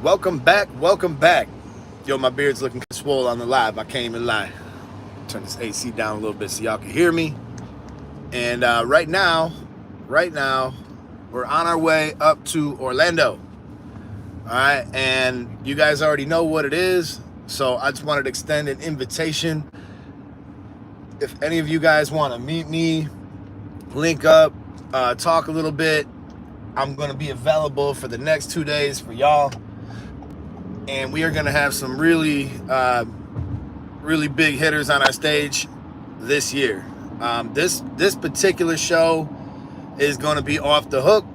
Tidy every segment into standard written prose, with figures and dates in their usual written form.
Welcome back, welcome back. Yo, my beard's looking swole on the live. I can't even lie. Turn this AC down a little bit so y'all can hear me. And right now, we're on our way up to Orlando. All right, and you guys already know what it is. So I just wanted to extend an invitation. If any of you guys want to meet me, link up, talk a little bit, I'm going to be available for the next 2 days for y'all. And we are going to have some really big hitters on our stage this year. This particular show is going to be off the hook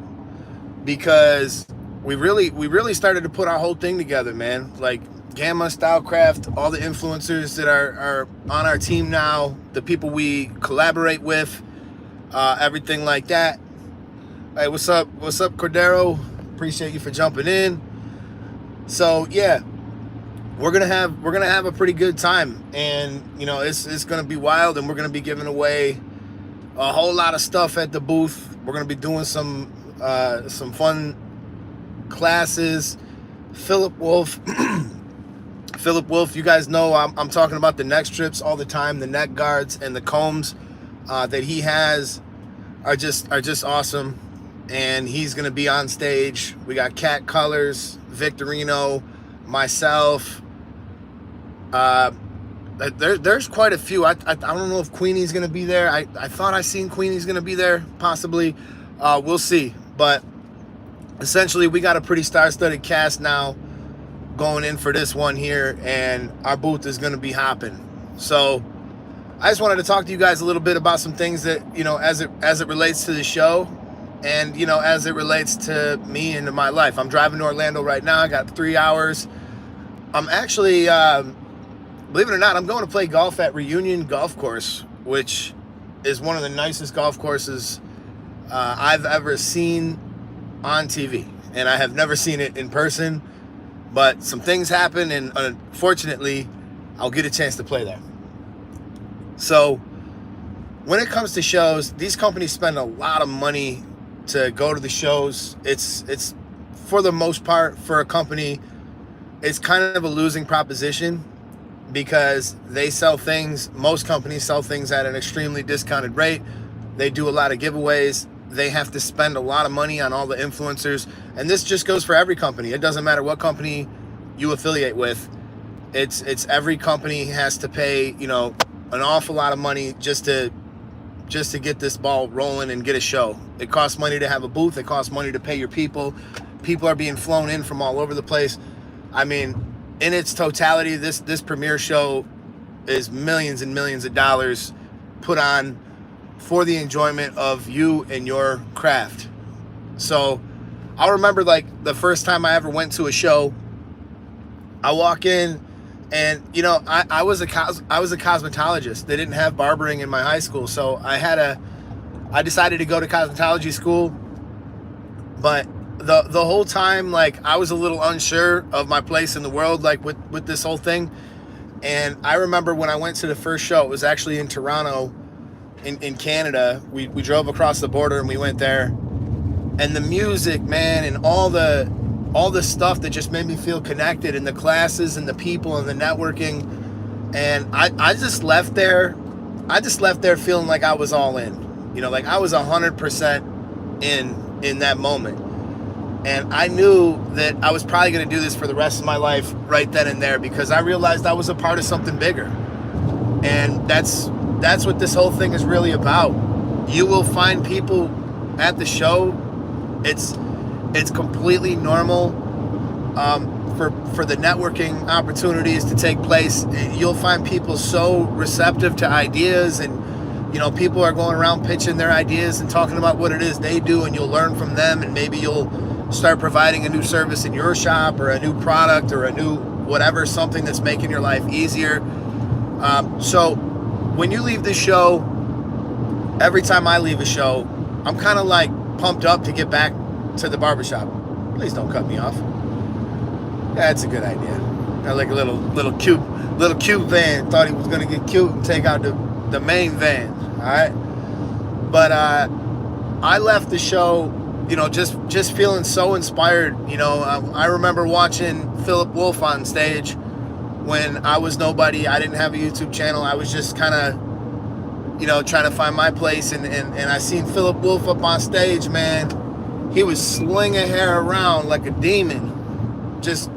because we really started to put our whole thing together, man. Like Gamma, Stylecraft, all the influencers that are on our team now, the people we collaborate with, everything like that. Hey, what's up, Cordero? Appreciate you for jumping in. So yeah, we're gonna have a pretty good time, and it's gonna be wild, and we're gonna be giving away a whole lot of stuff at the booth. We're gonna be doing some fun classes. Philip Wolf, you guys know I'm talking about the neck strips all the time. The neck guards and the combs that he has are just awesome, and he's gonna be on stage. We got Cat Colors, Victorino, myself. There's quite a few. I don't know if Queenie's gonna be there. I thought I seen Queenie's gonna be there, possibly. We'll see. But essentially, we got a pretty star-studded cast now going in for this one here, and our booth is gonna be hopping. So I just wanted to talk to you guys a little bit about some things that, as it relates to the show, and as it relates to me and to my life. I'm driving to Orlando right now. I got 3 hours. I'm actually, believe it or not, I'm going to play golf at Reunion Golf Course, which is one of the nicest golf courses I've ever seen on TV, and I have never seen it in person. But some things happen, and unfortunately, I'll get a chance to play there. So when it comes to shows, these companies spend a lot of money to go to the shows. It's for the most part, for a company, it's kind of a losing proposition because they sell things. Most companies sell things at an extremely discounted rate. They do a lot of giveaways. They have to spend a lot of money on all the influencers, and this just goes for every company. It doesn't matter what company you affiliate with. It's every company has to pay an awful lot of money just to get this ball rolling and get a show. It costs money to have a booth. It costs money to pay your people. People are being flown in from all over the place. I mean, in its totality, this premiere show is millions and millions of dollars put on for the enjoyment of you and your craft. So I remember like the first time I ever went to a show, I walk in, and I was a cosmetologist. They didn't have barbering in my high school, so I decided to go to cosmetology school. But the whole time, like, I was a little unsure of my place in the world, like with this whole thing. And I remember when I went to the first show, it was actually in Toronto, in Canada. We drove across the border and we went there, and the music, man, and all the stuff that just made me feel connected, and the classes and the people and the networking. And I just left there feeling like I was all in, like I was 100% in that moment. And I knew that I was probably going to do this for the rest of my life right then and there, because I realized I was a part of something bigger. And that's what this whole thing is really about. You will find people at the show. It's completely normal for the networking opportunities to take place. You'll find people so receptive to ideas, and people are going around pitching their ideas and talking about what it is they do, and you'll learn from them, and maybe you'll start providing a new service in your shop, or a new product, or a new whatever, something that's making your life easier. So when you leave this show, every time I leave a show, I'm kind of like pumped up to get back to the barbershop. Please don't cut me off. Yeah, that's a good idea. Got like a little cute van. Thought he was gonna get cute and take out the main van. All right, but I left the show you know, just feeling so inspired. You know, I remember watching Philip Wolf on stage when I was nobody. I didn't have a YouTube channel. I was just kind of, you know, trying to find my place. And I seen Philip Wolf up on stage, man. He was slinging hair around like a demon. Just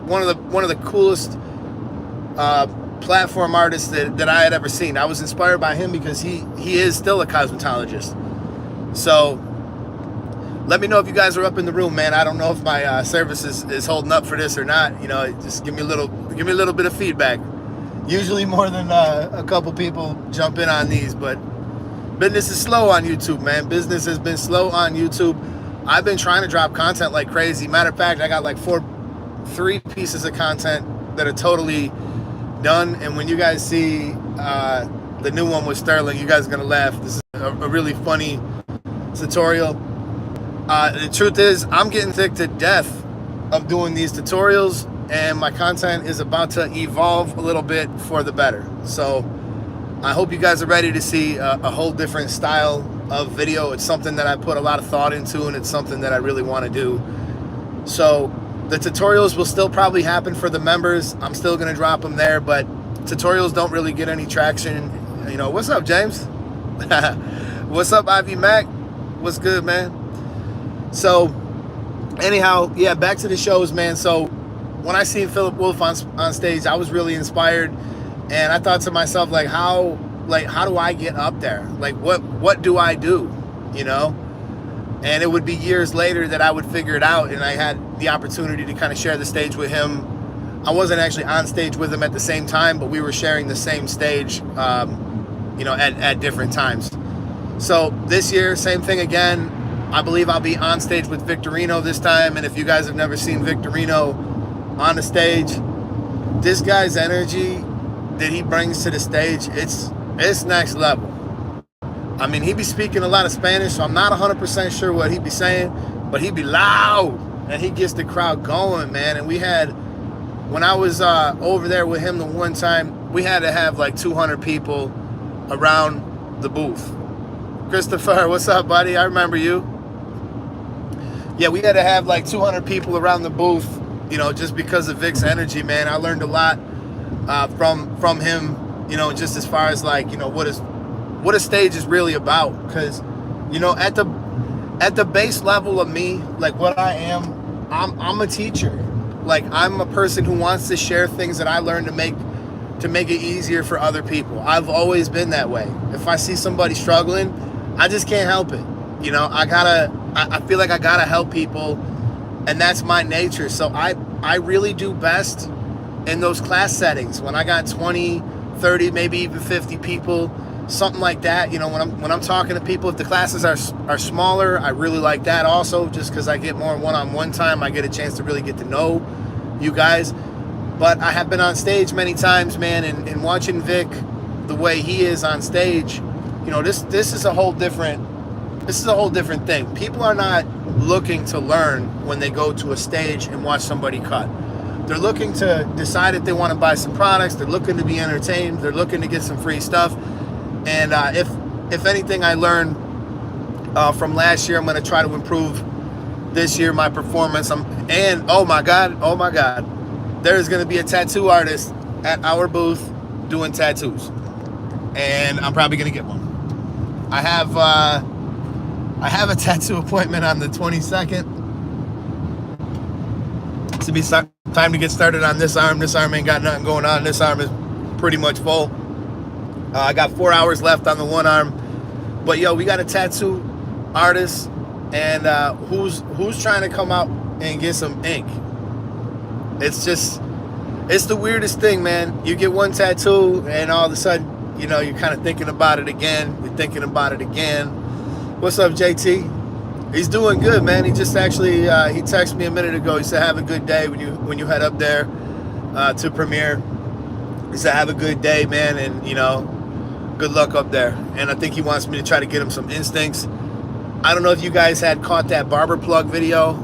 one of the coolest platform artists that I had ever seen. I was inspired by him because he is still a cosmetologist. So let me know if you guys are up in the room, man. I don't know if my service is holding up for this or not. You know, just give me a little bit of feedback. Usually more than a couple people jump in on these, but business is slow on YouTube, man. Business has been slow on YouTube. I've been trying to drop content like crazy. Matter of fact, I got like 3 pieces of content that are totally done. And when you guys see the new one with Sterling, you guys are gonna laugh. This is a really funny tutorial. The truth is, I'm getting sick to death of doing these tutorials, and my content is about to evolve a little bit for the better. So I hope you guys are ready to see a whole different style of video. It's something that I put a lot of thought into, and it's something that I really want to do. So the tutorials will still probably happen for the members. I'm still going to drop them there, but tutorials don't really get any traction. You know, what's up, James? What's up, Ivy Mac? What's good, man? So anyhow, yeah, back to the shows, man. So when I seen Philip Wolf on stage, I was really inspired, and I thought to myself, like, how do I get up there? Like, what do I do? You know? And it would be years later that I would figure it out, and I had the opportunity to kind of share the stage with him. I wasn't actually on stage with him at the same time, but we were sharing the same stage, you know, at different times. So this year, same thing again. I believe I'll be on stage with Victorino this time, and if you guys have never seen Victorino on the stage, this guy's energy that he brings to the stage, it's next level. I mean, he be speaking a lot of Spanish, so I'm not 100% sure what he be saying, but he be loud, and he gets the crowd going, man. And we had, when I was over there with him the one time, we had to have like 200 people around the booth. Christopher, what's up, buddy? I remember you. Yeah, we had to have like 200 people around the booth, you know, just because of Vic's energy, man. I learned a lot from him, you know, just as far as like, you know, what a stage is really about. Because, you know, at the base level of me, like what I am, I'm a teacher. Like, I'm a person who wants to share things that I learned to make it easier for other people. I've always been that way. If I see somebody struggling, I just can't help it. You know, I feel like I gotta help people, and that's my nature. So I really do best in those class settings when I got 20, 30, maybe even 50 people, something like that. You know, when I'm talking to people, if the classes are smaller, I really like that also, just because I get more one-on-one time. I get a chance to really get to know you guys. But I have been on stage many times, man, and watching Vic the way he is on stage, you know, this is a whole different thing. People are not looking to learn when they go to a stage and watch somebody cut. They're looking to decide if they want to buy some products. They're looking to be entertained. They're looking to get some free stuff. And if anything I learned from last year, I'm going to try to improve this year my performance. And oh my God, there's going to be a tattoo artist at our booth doing tattoos, and I'm probably going to get one. I have a tattoo appointment on the 22nd. To be time to get started on this arm. This arm ain't got nothing going on. This arm is pretty much full. I got 4 hours left on the one arm. But yo, we got a tattoo artist, and who's trying to come out and get some ink. It's the weirdest thing, man. You get one tattoo, and all of a sudden, you know, you're kind of thinking about it again. You're thinking about it again. What's up, JT? He's doing good, man. He just actually he texted me a minute ago. He said, "Have a good day when you head up there to premiere." He said, "Have a good day, man, and you know, good luck up there." And I think he wants me to try to get him some instincts. I don't know if you guys had caught that barber plug video.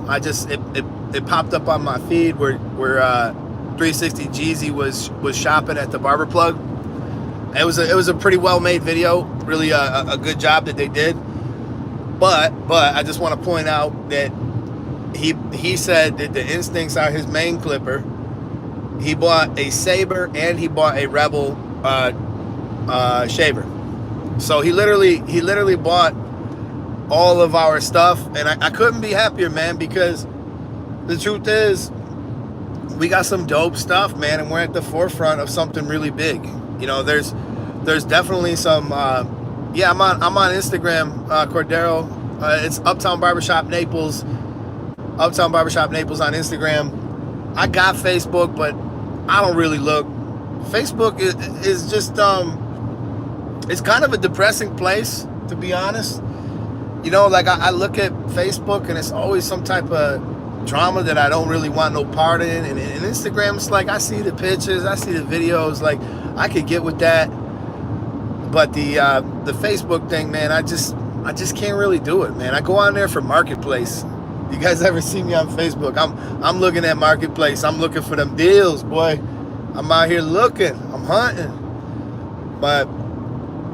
It popped up on my feed where 360 Jeezy was shopping at the barber plug. It was a pretty well made video. Really a good job that they did. But I just want to point out that he said that the Instincts are his main clipper. He bought a Saber and he bought a Rebel shaver. So he literally bought all of our stuff, and I couldn't be happier, man, because the truth is we got some dope stuff, man, and we're at the forefront of something really big. You know, there's definitely some yeah, I'm on Instagram, Cordero. It's Uptown Barbershop Naples. Uptown Barbershop Naples on Instagram. I got Facebook, but I don't really look. Facebook is just it's kind of a depressing place, to be honest. You know, like I look at Facebook and it's always some type of drama that I don't really want no part in. And Instagram, it's like I see the pictures, I see the videos, like I could get with that. But the Facebook thing, man, I just can't really do it, man. I go on there for Marketplace. You guys ever see me on Facebook? I'm looking at Marketplace. I'm looking for them deals, boy. I'm out here looking. I'm hunting. But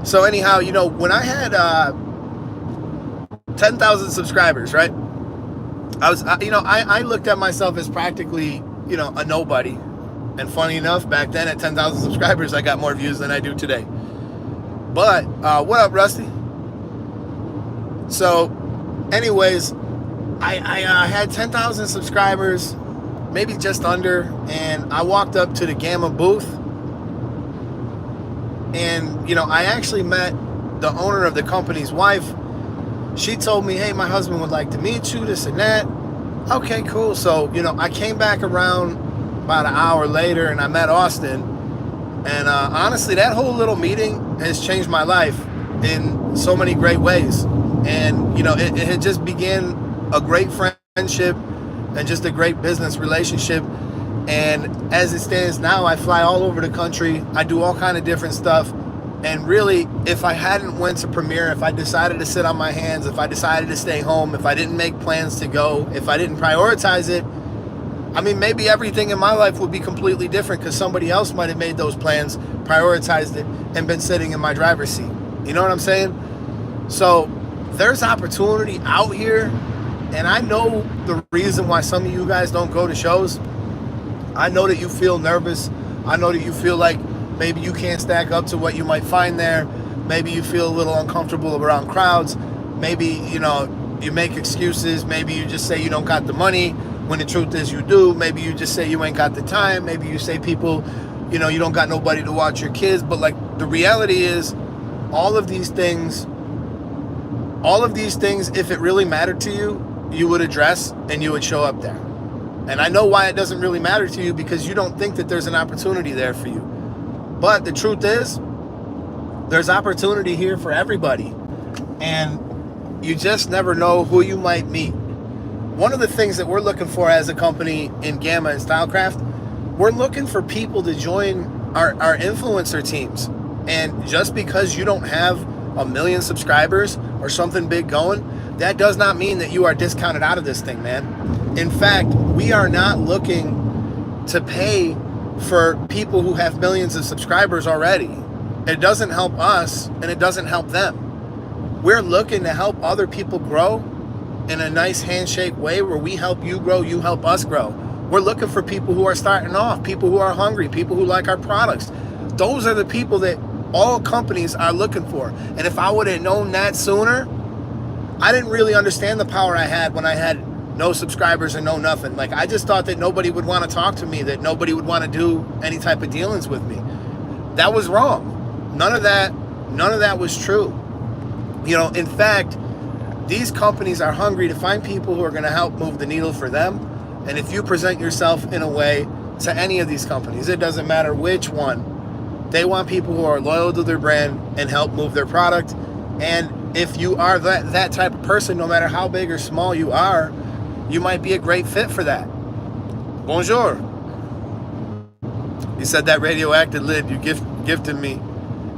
so anyhow, you know, when I had 10,000 subscribers, right? I looked at myself as practically, you know, a nobody. And funny enough, back then at 10,000 subscribers, I got more views than I do today. But what up, Rusty? So, anyways, I had 10,000 subscribers, maybe just under, and I walked up to the Gamma booth, and, you know, I actually met the owner of the company's wife. She told me, hey, my husband would like to meet you, this and that. Okay, cool. So, you know, I came back around about an hour later, and I met Austin, and honestly, that whole little meeting has changed my life in so many great ways. And, you know, it had just began a great friendship and just a great business relationship. And as it stands now, I fly all over the country. I do all kind of different stuff. And really, if I hadn't went to Premiere, if I decided to sit on my hands, if I decided to stay home, if I didn't make plans to go, if I didn't prioritize it, I mean, maybe everything in my life would be completely different because somebody else might have made those plans, prioritized it, and been sitting in my driver's seat. You know what I'm saying? So there's opportunity out here. And I know the reason why some of you guys don't go to shows. I know that you feel nervous. I know that you feel like maybe you can't stack up to what you might find there. Maybe you feel a little uncomfortable around crowds. Maybe, you know, you make excuses. Maybe you just say you don't got the money when the truth is you do. Maybe you just say you ain't got the time. Maybe you say people, you know, you don't got nobody to watch your kids. But like the reality is all of these things, if it really mattered to you, you would address and you would show up there. And I know why it doesn't really matter to you, because you don't think that there's an opportunity there for you. But the truth is, there's opportunity here for everybody. And you just never know who you might meet. One of the things that we're looking for as a company in Gamma and Stylecraft, we're looking for people to join our influencer teams. And just because you don't have 1 million subscribers or something big going, that does not mean that you are discounted out of this thing, man. In fact, we are not looking to pay for people who have millions of subscribers already. It doesn't help us and it doesn't help them. We're looking to help other people grow in a nice handshake way where we help you grow, you help us grow. We're looking for people who are starting off, people who are hungry, people who like our products. Those are the people that all companies are looking for. And if I would have known that sooner, I didn't really understand the power I had when I had no subscribers and no nothing. Like, I just thought that nobody would want to talk to me, that nobody would want to do any type of dealings with me. That was wrong. None of that was true. You know, in fact, these companies are hungry to find people who are going to help move the needle for them. And if you present yourself in a way to any of these companies, it doesn't matter which one, they want people who are loyal to their brand and help move their product. And if you are that type of person, no matter how big or small you are, you might be a great fit for that. Bonjour. He said that radioactive lid you gifted me.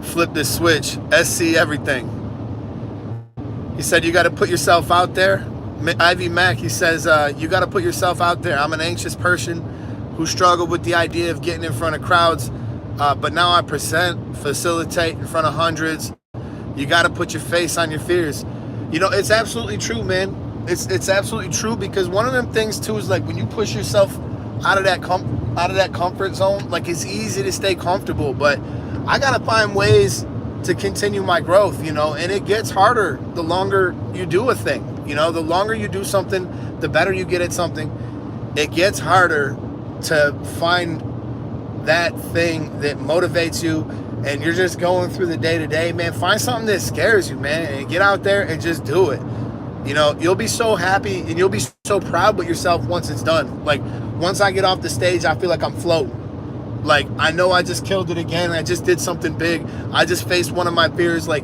Flip this switch. SC everything. He said you got to put yourself out there. Ivy Mac, he says, you got to put yourself out there. I'm an anxious person who struggled with the idea of getting in front of crowds, but now I facilitate in front of hundreds. You got to put your face on your fears. You know, it's absolutely true, man. It's absolutely true, because one of them things too is like when you push yourself out of that comfort zone, like it's easy to stay comfortable, but I gotta find ways to continue my growth, you know, and it gets harder the longer you do a thing. You know, the longer you do something, the better you get at something. It gets harder to find that thing that motivates you, and you're just going through the day to day, man. Find something that scares you, man, and get out there and just do it. You know, you'll be so happy and you'll be so proud with yourself once it's done. Like, once I get off the stage, I feel like I'm floating. Like, I know I just killed it again. I just did something big. I just faced one of my fears. Like,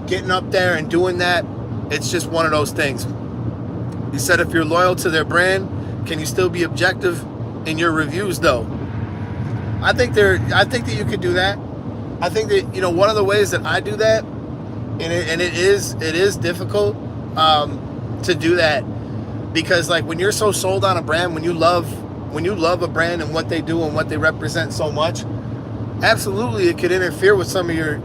getting up there and doing that, it's just one of those things. You said if you're loyal to their brand, can you still be objective in your reviews, though? I think that you could do that. I think that, you know, one of the ways that I do that, and it is difficult to do that, because like when you're so sold on a brand, when you love a brand and what they do and what they represent so much, absolutely it could interfere with some of your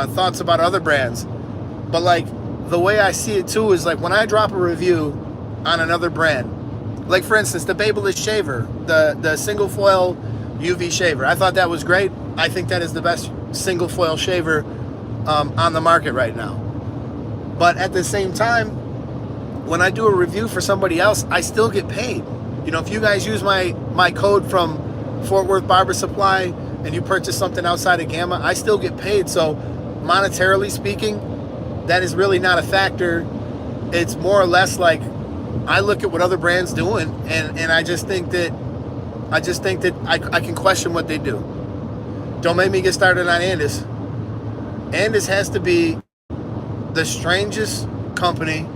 thoughts about other brands. But like the way I see it too is like when I drop a review on another brand, like for instance the Babyliss shaver, the single foil UV shaver, I thought that was great. I think that is the best single foil shaver on the market right now. But at the same time, when I do a review for somebody else, I still get paid. You know, if you guys use my code from Worth Barber Supply and you purchase something outside of Gamma, I still get paid. So monetarily speaking, that is really not a factor. It's more or less like I look at what other brands doing, and I just think that I can question what they do. Don't make me get started on Andis. Andis has to be the strangest company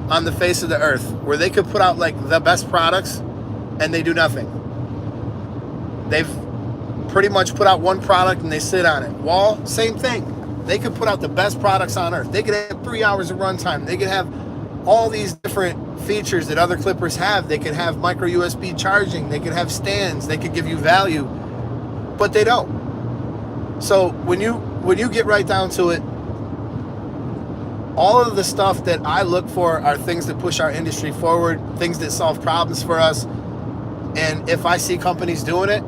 on the face of the earth, where they could put out like the best products and they do nothing. They've pretty much put out one product and they sit on it. Wall, same thing. They could put out the best products on earth. They could have 3 hours of runtime. They could have all these different features that other clippers have. They could have micro USB charging. They could have stands. They could give you value, but they don't. So when you get right down to it, all of the stuff that I look for are things that push our industry forward, things that solve problems for us. And if I see companies doing it,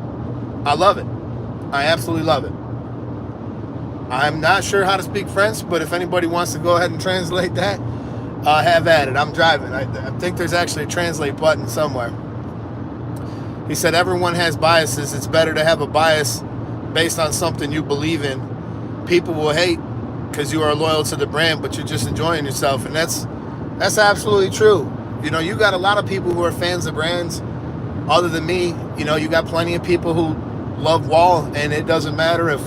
I love it. I absolutely love it. I'm not sure how to speak French, but if anybody wants to go ahead and translate that, have at it. I'm driving. I think there's actually a translate button somewhere. He said, everyone has biases. It's better to have a bias based on something you believe in. People will hate because you are loyal to the brand, but you're just enjoying yourself. And that's absolutely true. You know, you got a lot of people who are fans of brands other than me. You know, you got plenty of people who love Wall, and it doesn't matter if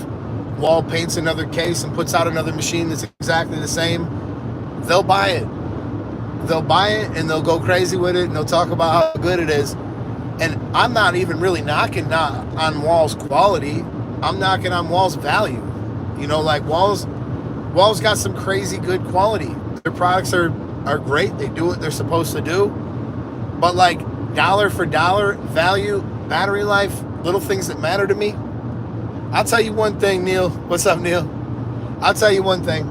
Wall paints another case and puts out another machine that's exactly the same. They'll buy it. They'll buy it and they'll go crazy with it, and they'll talk about how good it is. And I'm not even really knocking on Wall's quality. I'm knocking on Wall's value. You know, like Wall's got some crazy good quality. Their products are great. They do what they're supposed to do. But like dollar for dollar value, battery life, little things that matter to me. I'll tell you one thing, Neil. What's up, Neil? I'll tell you one thing.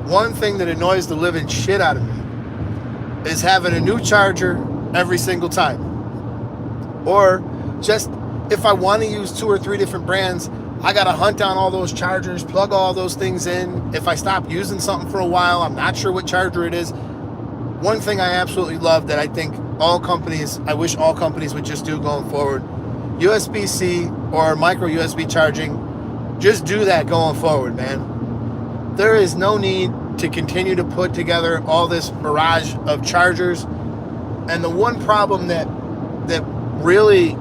One thing that annoys the living shit out of me is having a new charger every single time. Or just if I want to use 2 or 3 different brands, I got to hunt down all those chargers, plug all those things in. If I stop using something for a while, I'm not sure what charger it is. One thing I absolutely love that I think I wish all companies would just do going forward, USB-C or micro USB charging. Just do that going forward, man. There is no need to continue to put together all this barrage of chargers. And the one problem that really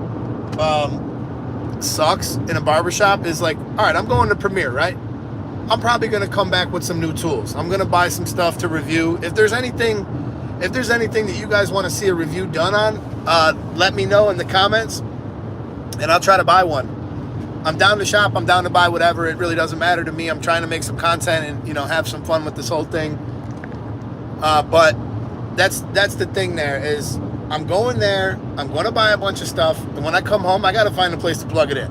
sucks in a barbershop is like, all right, I'm going to Premiere, right? I'm probably going to come back with some new tools. I'm going to buy some stuff to review. If there's anything that you guys want to see a review done on, let me know in the comments, and I'll try to buy one. I'm down to shop. I'm down to buy whatever. It really doesn't matter to me. I'm trying to make some content and, you know, have some fun with this whole thing. But that's the thing there is I'm going there. I'm going to buy a bunch of stuff. And when I come home, I got to find a place to plug it in.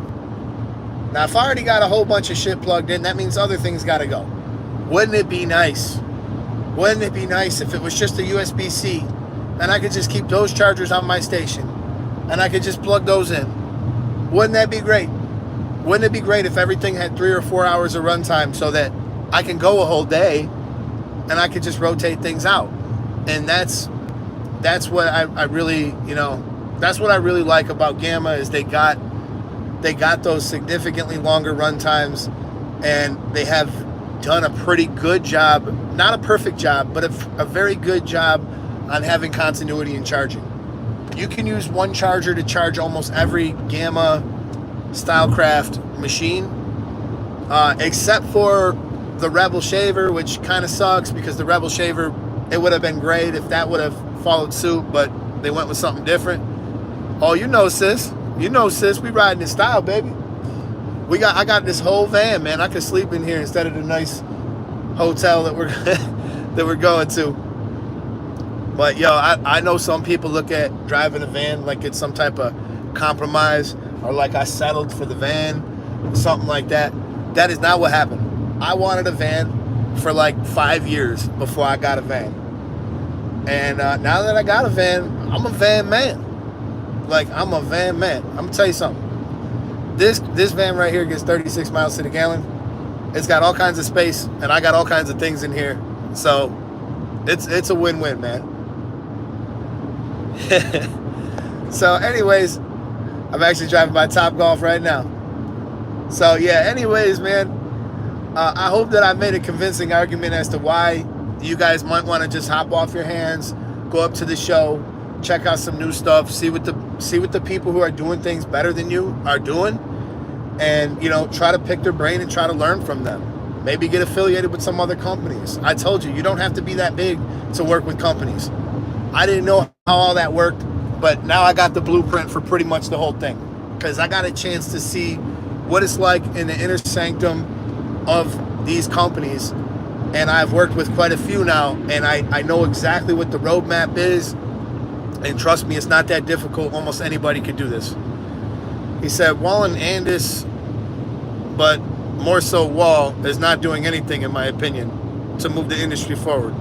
Now, if I already got a whole bunch of shit plugged in, that means other things got to go. Wouldn't it be nice Wouldn't it be nice if it was just a USB-C and I could just keep those chargers on my station and I could just plug those in? Wouldn't that be great? Wouldn't it be great if everything had 3 or 4 hours of runtime so that I can go a whole day and I could just rotate things out? And that's what I really, that's what I really like about Gamma, is they got those significantly longer run times, and they have done a pretty good job, not a perfect job, but a very good job on having continuity in charging. You can use one charger to charge almost every Gamma Stylecraft machine, except for the Rebel Shaver, which kind of sucks because the Rebel Shaver, it would have been great if that would have followed suit, but they went with something different. Oh, sis. We riding in style, baby. I got this whole van, man. I could sleep in here instead of the nice hotel that we're going to. But yo, I know some people look at driving a van like it's some type of compromise, or like I settled for the van, something like that. That is not what happened. I wanted a van for like 5 years before I got a van. And now that I got a van, I'm a van man. I'm a van man. I'm gonna tell you something. This van right here gets 36 miles to the gallon. It's got all kinds of space, and I got all kinds of things in here. So it's a win-win, man. So anyways, I'm actually driving my Top Golf right now. So yeah, anyways, man, I hope that I made a convincing argument as to why you guys might want to just hop off your hands, go up to the show, check out some new stuff, see what the people who are doing things better than you are doing, and try to pick their brain and try to learn from them. Maybe get affiliated with some other companies. I told you don't have to be that big to work with companies. I didn't know how all that worked, but now I got the blueprint for pretty much the whole thing, because I got a chance to see what it's like in the inner sanctum of these companies. And I've worked with quite a few now, and I know exactly what the roadmap is. And trust me, it's not that difficult. Almost anybody could do this. He said, Wall and Andis, but more so Wall, is not doing anything, in my opinion, to move the industry forward.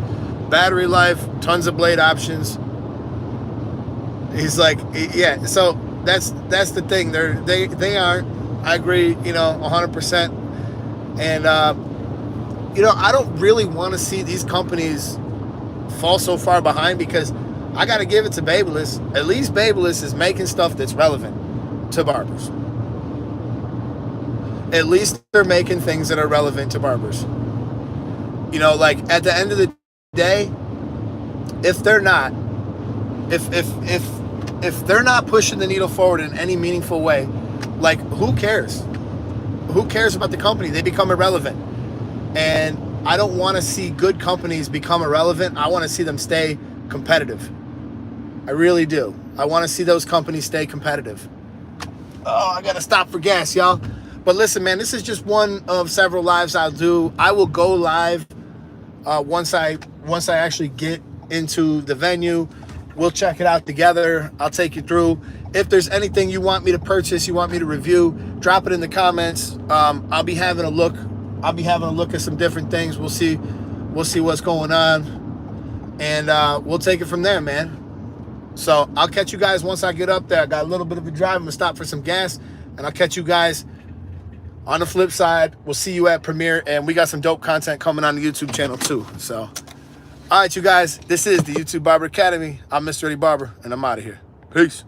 Battery life, tons of blade options. He's like, yeah, so that's the thing. They aren't. I agree, 100%. And, I don't really want to see these companies fall so far behind, because I got to give it to Babyliss. At least Babyliss is making stuff that's relevant to barbers. At least they're making things that are relevant to barbers. At the end of the day, if they're not pushing the needle forward in any meaningful way, who cares? Who cares about the company? They become irrelevant. And I don't want to see good companies become irrelevant. I want to see them stay competitive. I really do. I want to see those companies stay competitive. Oh, I got to stop for gas, y'all. But listen, man, this is just one of several lives I'll do. I will go live once I actually get into the venue. We'll check it out together. I'll take you through. If there's anything you want me to purchase, you want me to review, drop it in the comments. I'll be having a look. I'll be having a look at some different things. We'll see what's going on, and we'll take it from there, man. So I'll catch you guys once I get up there. I got a little bit of a drive. I'm gonna stop for some gas, and I'll catch you guys on the flip side. We'll see you at Premiere, and we got some dope content coming on the YouTube channel too. So, all right, you guys, this is the YouTube Barber Academy. I'm Mr. Eddie Barber, and I'm out of here. Peace.